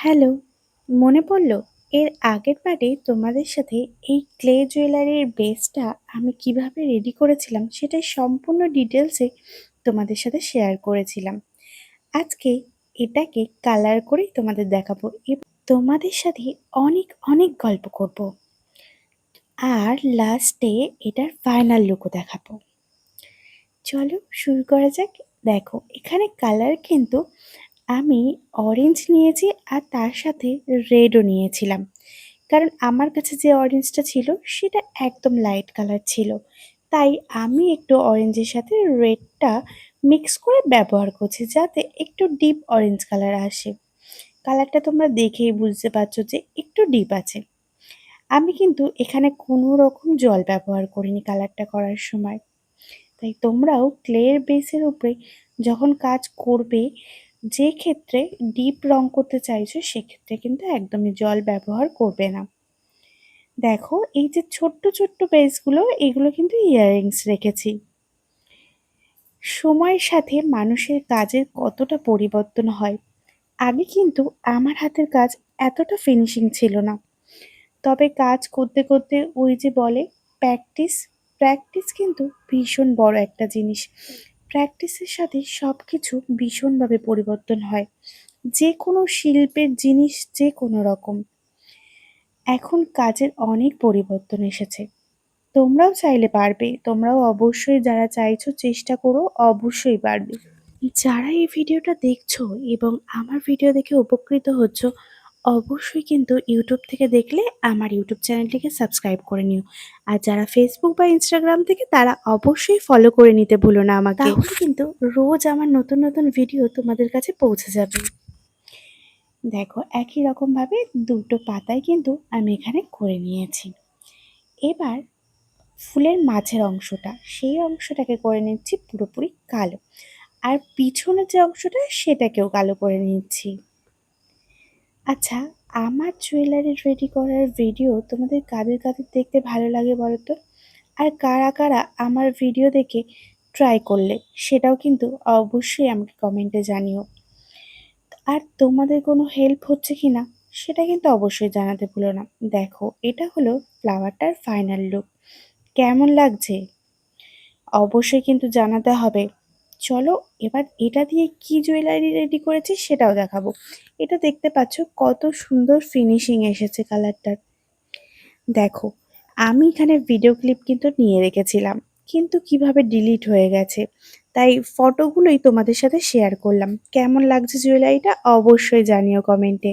Hello, মনে পড়ল এর আগের বারে তোমাদের সাথে এই ক্লে জুয়েলারির বেসটা আমি কিভাবে রেডি করেছিলাম সেটাই সম্পূর্ণ ডিটেলসে তোমাদের সাথে শেয়ার করেছিলাম। আজকে এটাকে কালার করেই তোমাদের দেখাবো এবং তোমাদের সাথে অনেক অনেক গল্প করব। আর লাস্টে এটার ফাইনাল লুকও দেখাবো। চলো শুরু করা যাক। দেখো এখানে কালার কিন্তু আমি অরেঞ্জ নিয়েছি আর তার সাথে রেডও নিয়েছিলাম, কারণ আমার কাছে যে অরেঞ্জটা ছিল সেটা একদম লাইট কালার ছিল, তাই আমি একটু অরেঞ্জের সাথে রেডটা মিক্স করে ব্যবহার করছি যাতে একটু ডিপ অরেঞ্জ কালার আসে। কালারটা তোমরা দেখেই বুঝতে পারছো যে একটু ডিপ আছে। আমি কিন্তু এখানে কোনো রকম জল ব্যবহার করিনি কালারটা করার সময়। তাই তোমরাও ক্লের বেসের উপরে যখন কাজ করবে, যে ক্ষেত্রে ডিপ রং করতে চাইছো সেক্ষেত্রে কিন্তু একদমই জল ব্যবহার করবে না। দেখো এই যে ছোট্ট ছোট্ট বেসগুলো, এগুলো কিন্তু ইয়াররিংস রেখেছি। সময়ের সাথে মানুষের কাজের কতটা পরিবর্তন হয়। আগে কিন্তু আমার হাতের কাজ এতটা ফিনিশিং ছিল না, তবে কাজ করতে করতে ওই যে বলে প্র্যাকটিস, প্র্যাকটিস কিন্তু ভীষণ বড় একটা জিনিস। প্র্যাকটিসের সাথে সব কিছু ভীষণভাবে পরিবর্তন হয়, যে কোনো শিল্পের জিনিস যে কোনো রকম। এখন কাজের অনেক পরিবর্তন এসেছে, তোমরাও চাইলে পারবে, তোমরাও অবশ্যই যারা চাইছো চেষ্টা করো, অবশ্যই পারবে। যারা এই ভিডিওটা দেখছো এবং আমার ভিডিও দেখে উপকৃত হচ্ছ, অবশ্যই কিন্তু ইউটিউব থেকে দেখলে আমার ইউটিউব চ্যানেলটিকে সাবস্ক্রাইব করে নিও। আর যারা ফেসবুক বা ইনস্টাগ্রাম থেকে তারা অবশ্যই ফলো করে নিতে ভুলো না আমাকে, তাহলে কিন্তু রোজ আমার নতুন নতুন ভিডিও তোমাদের কাছে পৌঁছে যাবে। দেখো একই রকমভাবে দুটো পাতায় কিন্তু আমি এখানে করে নিয়েছি। এবার ফুলের মাঝের অংশটা, সেই অংশটাকে করে নিচ্ছি পুরোপুরি কালো, আর পিছনের যে অংশটা সেটাকেও কালো করে নিচ্ছি। আচ্ছা, আমার জুয়েলারি রেডি করার ভিডিও তোমাদের কাদের কাদের দেখতে ভালো লাগে বলো তো? আর কারা কারা আমার ভিডিও দেখে ট্রাই করলে সেটাও কিন্তু অবশ্যই আমাকে কমেন্টে জানিও। আর তোমাদের কোনো হেল্প হচ্ছে কি না সেটা কিন্তু অবশ্যই জানাতে ভুলো না। দেখো এটা হলো ফ্লাওয়ারটার ফাইনাল লুক, কেমন লাগছে অবশ্যই কিন্তু জানাতে হবে। চলো এবার এটা দিয়ে কি জুয়েলারি রেডি করেছি সেটাও দেখাবো। এটা দেখতে পাচ্ছ কত সুন্দর ফিনিশিং এসেছে কালারটার। দেখো আমি এখানে ভিডিও ক্লিপ কিন্তু নিয়ে রেখেছিলাম, কিন্তু কিভাবে ডিলিট হয়ে গেছে, তাই ফটোগুলোই তোমাদের সাথে শেয়ার করলাম। কেমন লাগছে জুয়েলারিটা অবশ্যই জানিও কমেন্টে।